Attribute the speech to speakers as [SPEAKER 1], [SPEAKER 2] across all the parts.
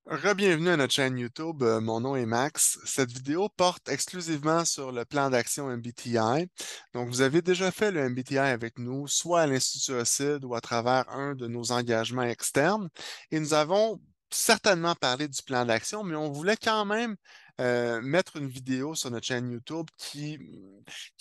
[SPEAKER 1] Rebienvenue à notre chaîne YouTube. Mon nom est Max. Cette vidéo porte exclusivement sur le plan d'action MBTI. Donc, vous avez déjà fait le MBTI avec nous, soit à l'Institut OSCID ou à travers un de nos engagements externes. Et nous avons certainement parlé du plan d'action, mais on voulait quand même mettre une vidéo sur notre chaîne YouTube qui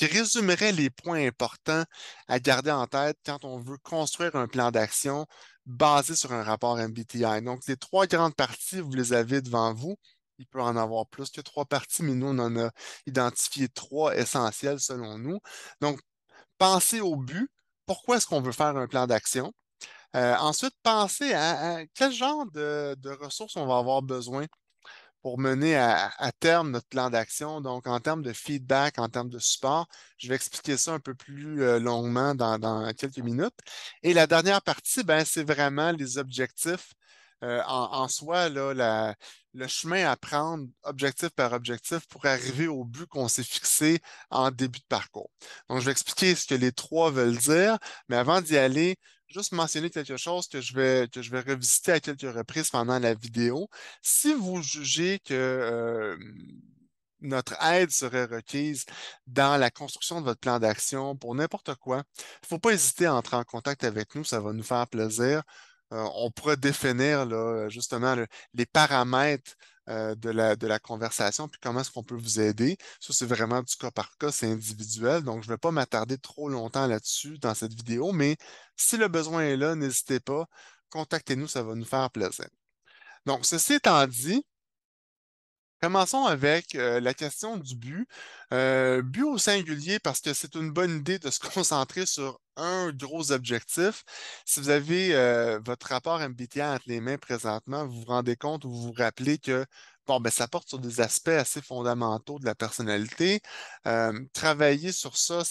[SPEAKER 1] résumerait les points importants à garder en tête quand on veut construire un plan d'action basé sur un rapport MBTI. Donc, les trois grandes parties, vous les avez devant vous. Il peut en avoir plus que trois parties, mais nous, on en a identifié trois essentielles selon nous. Donc, pensez au but. Pourquoi est-ce qu'on veut faire un plan d'action? Ensuite, pensez à quel genre de ressources on va avoir besoin pour mener à terme notre plan d'action. Donc, en termes de feedback, en termes de support, je vais expliquer ça un peu plus longuement dans quelques minutes. Et la dernière partie, ben, c'est vraiment les objectifs. En soi, là, le chemin à prendre objectif par objectif pour arriver au but qu'on s'est fixé en début de parcours. Donc, je vais expliquer ce que les trois veulent dire, mais avant d'y aller, juste mentionner quelque chose que je vais revisiter à quelques reprises pendant la vidéo. Si vous jugez que notre aide serait requise dans la construction de votre plan d'action pour n'importe quoi, il ne faut pas hésiter à entrer en contact avec nous, ça va nous faire plaisir. On pourra définir là, justement les paramètres de la conversation, puis comment est-ce qu'on peut vous aider. Ça, c'est vraiment du cas par cas, c'est individuel, donc je ne vais pas m'attarder trop longtemps là-dessus dans cette vidéo, mais si le besoin est là, n'hésitez pas, contactez-nous, ça va nous faire plaisir. Donc, ceci étant dit, commençons avec la question du but. But au singulier parce que c'est une bonne idée de se concentrer sur un gros objectif. Si vous avez votre rapport MBTI entre les mains présentement, vous vous rendez compte ou vous vous rappelez que bon, ben, ça porte sur des aspects assez fondamentaux de la personnalité. Travailler sur ça,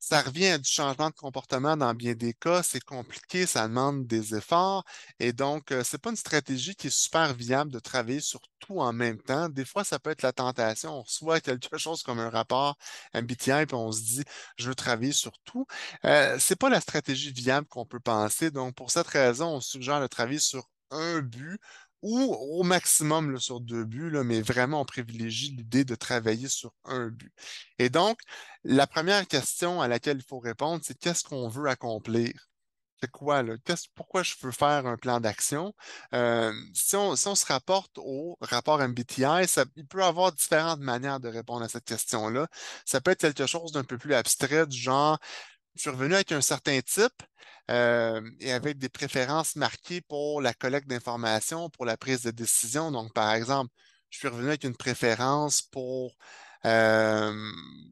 [SPEAKER 1] ça revient à du changement de comportement dans bien des cas. C'est compliqué, ça demande des efforts. Et donc, c'est pas une stratégie qui est super viable de travailler sur tout en même temps. Des fois, ça peut être la tentation. On reçoit quelque chose comme un rapport MBTI, puis on se dit, je veux travailler sur tout. C'est pas la stratégie viable qu'on peut penser. Donc, pour cette raison, on suggère de travailler sur un but ou au maximum là, sur deux buts, là, mais vraiment, on privilégie l'idée de travailler sur un but. Et donc, la première question à laquelle il faut répondre, c'est qu'est-ce qu'on veut accomplir? C'est quoi, là? Pourquoi je veux faire un plan d'action? Si on se rapporte au rapport MBTI, il peut y avoir différentes manières de répondre à cette question-là. Ça peut être quelque chose d'un peu plus abstrait, du genre, je suis revenu avec un certain type et avec des préférences marquées pour la collecte d'informations, pour la prise de décision. Donc, par exemple, je suis revenu avec une préférence euh,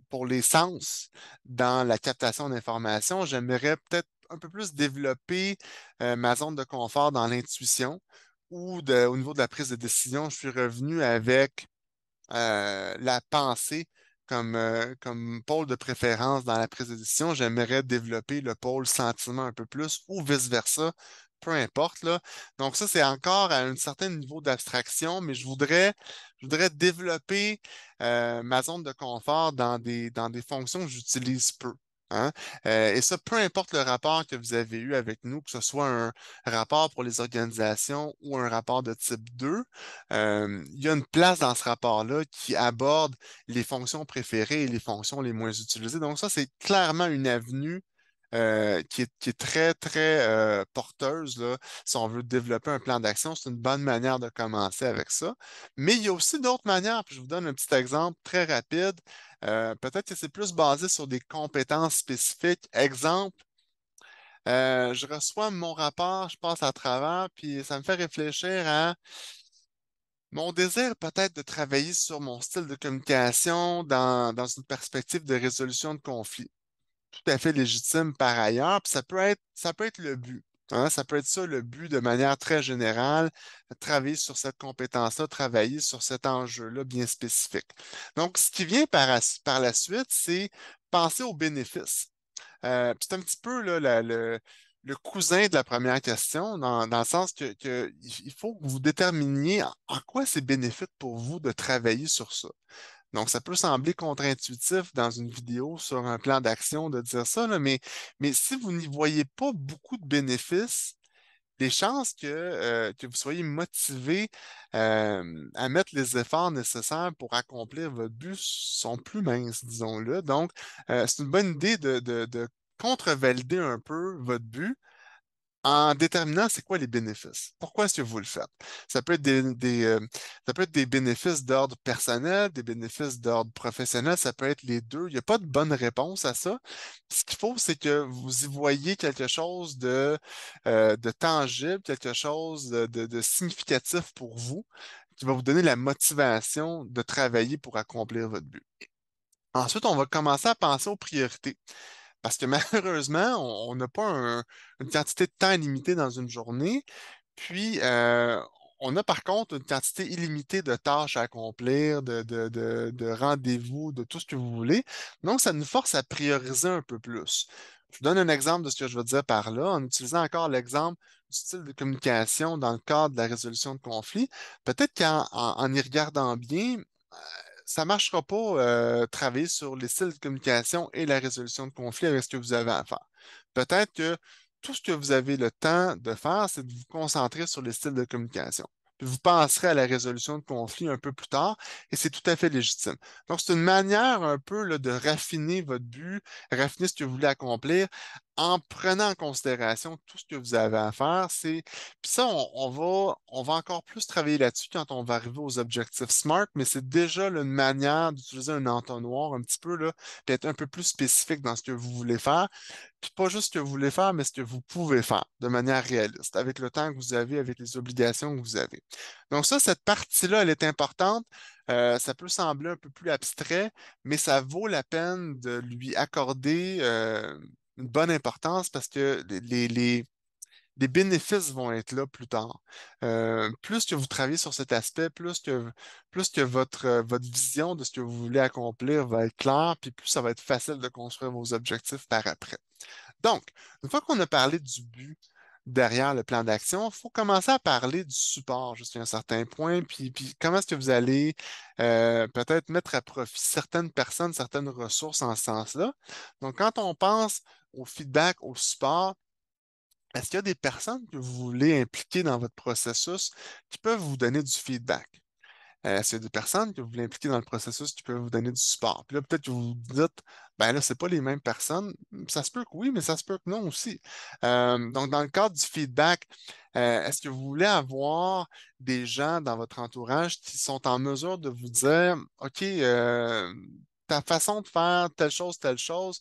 [SPEAKER 1] pour les sens dans la captation d'informations. J'aimerais peut-être un peu plus développer ma zone de confort dans l'intuition ou au niveau de la prise de décision, je suis revenu avec la pensée comme pôle de préférence dans la prise de décision. J'aimerais développer le pôle sentiment un peu plus ou vice-versa, peu importe, là. Donc ça, c'est encore à un certain niveau d'abstraction, mais je voudrais développer ma zone de confort dans des fonctions que j'utilise peu. Hein. Et ça, peu importe le rapport que vous avez eu avec nous, que ce soit un rapport pour les organisations ou un rapport de type 2. Il y a une place dans ce rapport-là qui aborde les fonctions préférées et les fonctions les moins utilisées. Donc ça, c'est clairement une avenue qui est très, très porteuse, là. Si on veut développer un plan d'action, c'est une bonne manière de commencer avec ça. Mais il y a aussi d'autres manières, puis je vous donne un petit exemple très rapide. Peut-être que c'est plus basé sur des compétences spécifiques. Exemple, je reçois mon rapport, je passe à travers, puis ça me fait réfléchir à mon désir peut-être de travailler sur mon style de communication dans une perspective de résolution de conflits. Tout à fait légitime par ailleurs, puis ça peut être le but. Hein. Ça peut être ça le but de manière très générale, travailler sur cette compétence-là, travailler sur cet enjeu-là bien spécifique. Donc, ce qui vient par la suite, c'est penser aux bénéfices. Puis c'est un petit peu là, le cousin de la première question, dans le sens il faut que vous déterminiez en quoi c'est bénéfique pour vous de travailler sur ça. Donc, ça peut sembler contre-intuitif dans une vidéo sur un plan d'action de dire ça, là, mais si vous n'y voyez pas beaucoup de bénéfices, les chances que vous soyez motivé à mettre les efforts nécessaires pour accomplir votre but sont plus minces, disons-le. Donc, c'est une bonne idée de contre-valider un peu votre but en déterminant c'est quoi les bénéfices. Pourquoi est-ce que vous le faites? Ça peut être ça peut être des bénéfices d'ordre personnel, des bénéfices d'ordre professionnel, ça peut être les deux. Il n'y a pas de bonne réponse à ça. Ce qu'il faut, c'est que vous y voyez quelque chose de tangible, quelque chose de significatif pour vous, qui va vous donner la motivation de travailler pour accomplir votre but. Ensuite, on va commencer à penser aux priorités. Parce que malheureusement, on n'a pas une quantité de temps illimité dans une journée. Puis, on a par contre une quantité illimitée de tâches à accomplir, de rendez-vous, de tout ce que vous voulez. Donc, ça nous force à prioriser un peu plus. Je vous donne un exemple de ce que je veux dire par là, en utilisant encore l'exemple du style de communication dans le cadre de la résolution de conflits. Peut-être qu'en y regardant bien, ça ne marchera pas travailler sur les styles de communication et la résolution de conflits avec ce que vous avez à faire. Peut-être que tout ce que vous avez le temps de faire, c'est de vous concentrer sur les styles de communication. Puis vous penserez à la résolution de conflits un peu plus tard et c'est tout à fait légitime. Donc, c'est une manière un peu là, de raffiner votre but, raffiner ce que vous voulez accomplir en prenant en considération tout ce que vous avez à faire. Puis ça, on va encore plus travailler là-dessus quand on va arriver aux objectifs SMART, mais c'est déjà là, une manière d'utiliser un entonnoir un petit peu, là, puis être un peu plus spécifique dans ce que vous voulez faire. Puis pas juste ce que vous voulez faire, mais ce que vous pouvez faire de manière réaliste, avec le temps que vous avez, avec les obligations que vous avez. Donc ça, cette partie-là, elle est importante. Ça peut sembler un peu plus abstrait, mais ça vaut la peine de lui accorder une bonne importance parce que les bénéfices vont être là plus tard. Plus que vous travaillez sur cet aspect, plus que votre vision de ce que vous voulez accomplir va être claire, puis plus ça va être facile de construire vos objectifs par après. Donc, une fois qu'on a parlé du but derrière le plan d'action, il faut commencer à parler du support jusqu'à un certain point, puis comment est-ce que vous allez peut-être mettre à profit certaines personnes, certaines ressources en ce sens-là. Donc, quand on pense au feedback, au support, est-ce qu'il y a des personnes que vous voulez impliquer dans votre processus qui peuvent vous donner du feedback? Est-ce qu'il y a des personnes que vous voulez impliquer dans le processus qui peuvent vous donner du support? Puis là, peut-être que vous vous dites, ben là, c'est pas les mêmes personnes. Ça se peut que oui, mais ça se peut que non aussi. Donc, dans le cadre du feedback, est-ce que vous voulez avoir des gens dans votre entourage qui sont en mesure de vous dire, OK, ta façon de faire telle chose,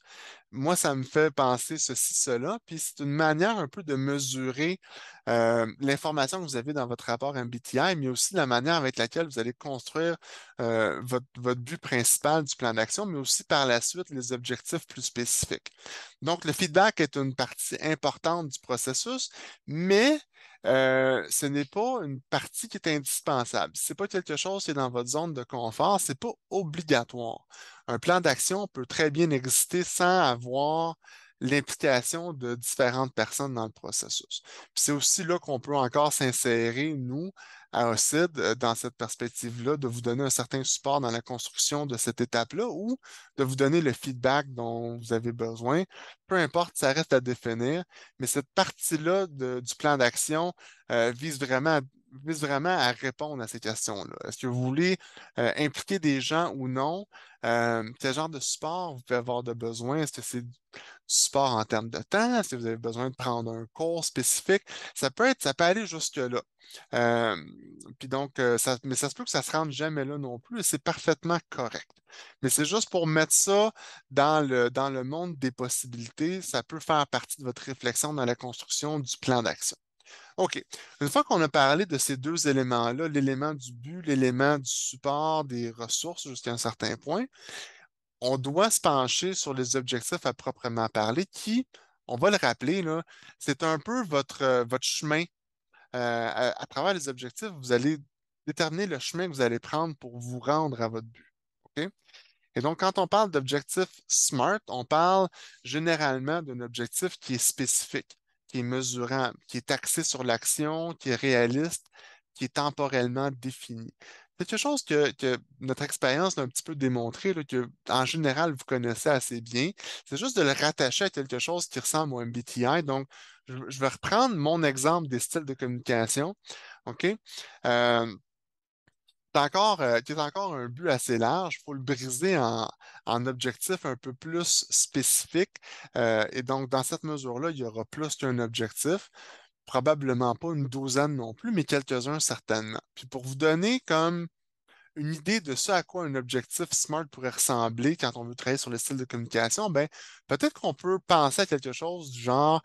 [SPEAKER 1] moi, ça me fait penser ceci, cela. Puis c'est une manière un peu de mesurer l'information que vous avez dans votre rapport MBTI, mais aussi la manière avec laquelle vous allez construire votre but principal du plan d'action, mais aussi par la suite les objectifs plus spécifiques. Donc, le feedback est une partie importante du processus, mais ce n'est pas une partie qui est indispensable. Ce n'est pas quelque chose qui est dans votre zone de confort, ce n'est pas obligatoire. Un plan d'action peut très bien exister sans avoir l'implication de différentes personnes dans le processus. Puis c'est aussi là qu'on peut encore s'insérer, nous, à OCID, dans cette perspective-là, de vous donner un certain support dans la construction de cette étape-là ou de vous donner le feedback dont vous avez besoin. Peu importe, ça reste à définir, mais cette partie-là du plan d'action vise vraiment à répondre à ces questions-là. Est-ce que vous voulez impliquer des gens ou non? Quel genre de support vous pouvez avoir de besoin? Est-ce que c'est du support en termes de temps? Est-ce que vous avez besoin de prendre un cours spécifique? Ça peut aller jusque-là. Euh, Puis donc, mais ça se peut que ça ne se rende jamais là non plus et c'est parfaitement correct. Mais c'est juste pour mettre ça dans le monde des possibilités, ça peut faire partie de votre réflexion dans la construction du plan d'action. OK. Une fois qu'on a parlé de ces deux éléments-là, l'élément du but, l'élément du support, des ressources jusqu'à un certain point, on doit se pencher sur les objectifs à proprement parler qui, on va le rappeler, là, c'est un peu votre chemin. À travers les objectifs, vous allez déterminer le chemin que vous allez prendre pour vous rendre à votre but. OK? Et donc, quand on parle d'objectif SMART, on parle généralement d'un objectif qui est spécifique, qui est mesurable, qui est axé sur l'action, qui est réaliste, qui est temporellement défini. quelque chose que notre expérience l'a un petit peu démontré, là, que en général, vous connaissez assez bien. C'est juste de le rattacher à quelque chose qui ressemble au MBTI. Donc, je vais reprendre mon exemple des styles de communication. OK? Euh, qui est encore un but assez large, il faut le briser en objectifs un peu plus spécifiques. Et donc, dans cette mesure-là, il y aura plus qu'un objectif. Probablement pas une douzaine non plus, mais quelques-uns certainement. Puis pour vous donner comme une idée de ce à quoi un objectif SMART pourrait ressembler quand on veut travailler sur le style de communication, ben, peut-être qu'on peut penser à quelque chose du genre,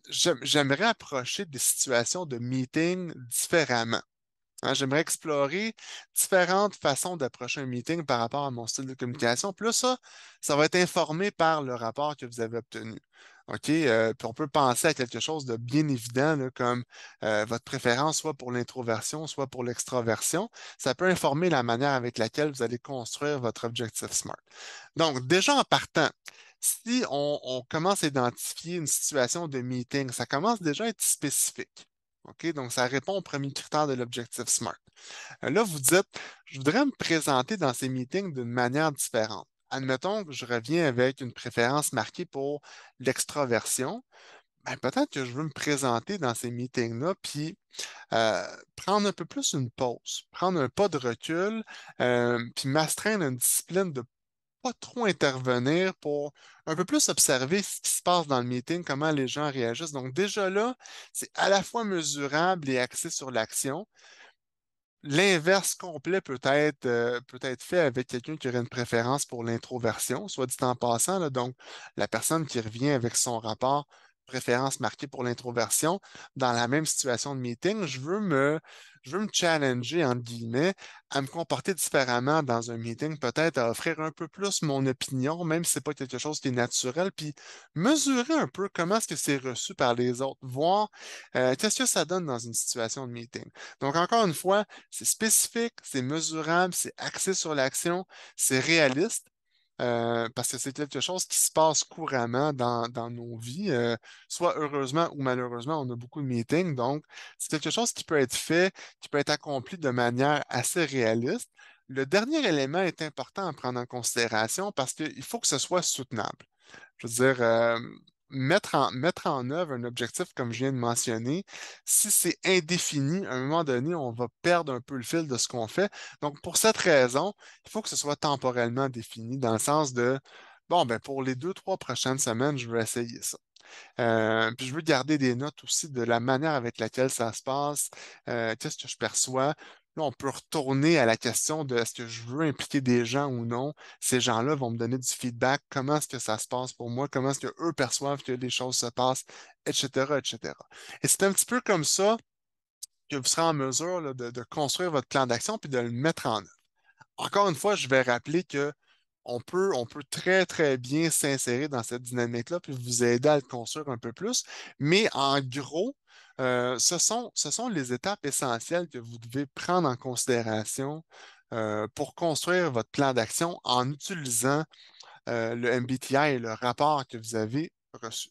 [SPEAKER 1] j'aimerais approcher des situations de meeting différemment. Hein, j'aimerais explorer différentes façons d'approcher un meeting par rapport à mon style de communication. Puis là, ça va être informé par le rapport que vous avez obtenu. OK? Puis on peut penser à quelque chose de bien évident, là, comme votre préférence soit pour l'introversion, soit pour l'extraversion. Ça peut informer la manière avec laquelle vous allez construire votre objectif SMART. Donc, déjà en partant, si on commence à identifier une situation de meeting, ça commence déjà à être spécifique. OK? Donc, ça répond au premier critère de l'objectif SMART. Là, vous dites, je voudrais me présenter dans ces meetings d'une manière différente. Admettons que je reviens avec une préférence marquée pour l'extraversion. Ben, peut-être que je veux me présenter dans ces meetings-là, puis euh, prendre un peu plus une pause, prendre un pas de recul, puis m'astreindre à une discipline de pas trop intervenir pour un peu plus observer ce qui se passe dans le meeting, comment les gens réagissent. Donc déjà là, c'est à la fois mesurable et axé sur l'action. L'inverse complet peut être fait avec quelqu'un qui aurait une préférence pour l'introversion, soit dit en passant, là. Donc, la personne qui revient avec son rapport préférence marquée pour l'introversion, dans la même situation de meeting, je veux me challenger, entre guillemets, à me comporter différemment dans un meeting, peut-être à offrir un peu plus mon opinion, même si c'est pas quelque chose qui est naturel, puis mesurer un peu comment est-ce que c'est reçu par les autres, voir qu'est-ce que ça donne dans une situation de meeting. Donc, encore une fois, c'est spécifique, c'est mesurable, c'est axé sur l'action, c'est réaliste. Parce que c'est quelque chose qui se passe couramment dans nos vies. Soit heureusement ou malheureusement, on a beaucoup de meetings. Donc, c'est quelque chose qui peut être fait, qui peut être accompli de manière assez réaliste. Le dernier élément est important à prendre en considération parce qu'il faut que ce soit soutenable. Je veux dire, mettre en œuvre un objectif comme je viens de mentionner, si c'est indéfini, à un moment donné, on va perdre un peu le fil de ce qu'on fait. Donc, pour cette raison, il faut que ce soit temporellement défini, dans le sens de, bon, ben, pour les 2, 3 prochaines semaines, je vais essayer ça. Puis je veux garder des notes aussi de la manière avec laquelle ça se passe, qu'est-ce que je perçois. Là, on peut retourner à la question de est-ce que je veux impliquer des gens ou non. Ces gens-là vont me donner du feedback. Comment est-ce que ça se passe pour moi? Comment est-ce qu'eux perçoivent que les choses se passent, etc., etc. Et c'est un petit peu comme ça que vous serez en mesure là, de construire votre plan d'action puis de le mettre en œuvre. Encore une fois, je vais rappeler que on peut très, très bien s'insérer dans cette dynamique-là, puis vous aider à le construire un peu plus. Mais en gros, ce sont les étapes essentielles que vous devez prendre en considération pour construire votre plan d'action en utilisant le MBTI et le rapport que vous avez reçu.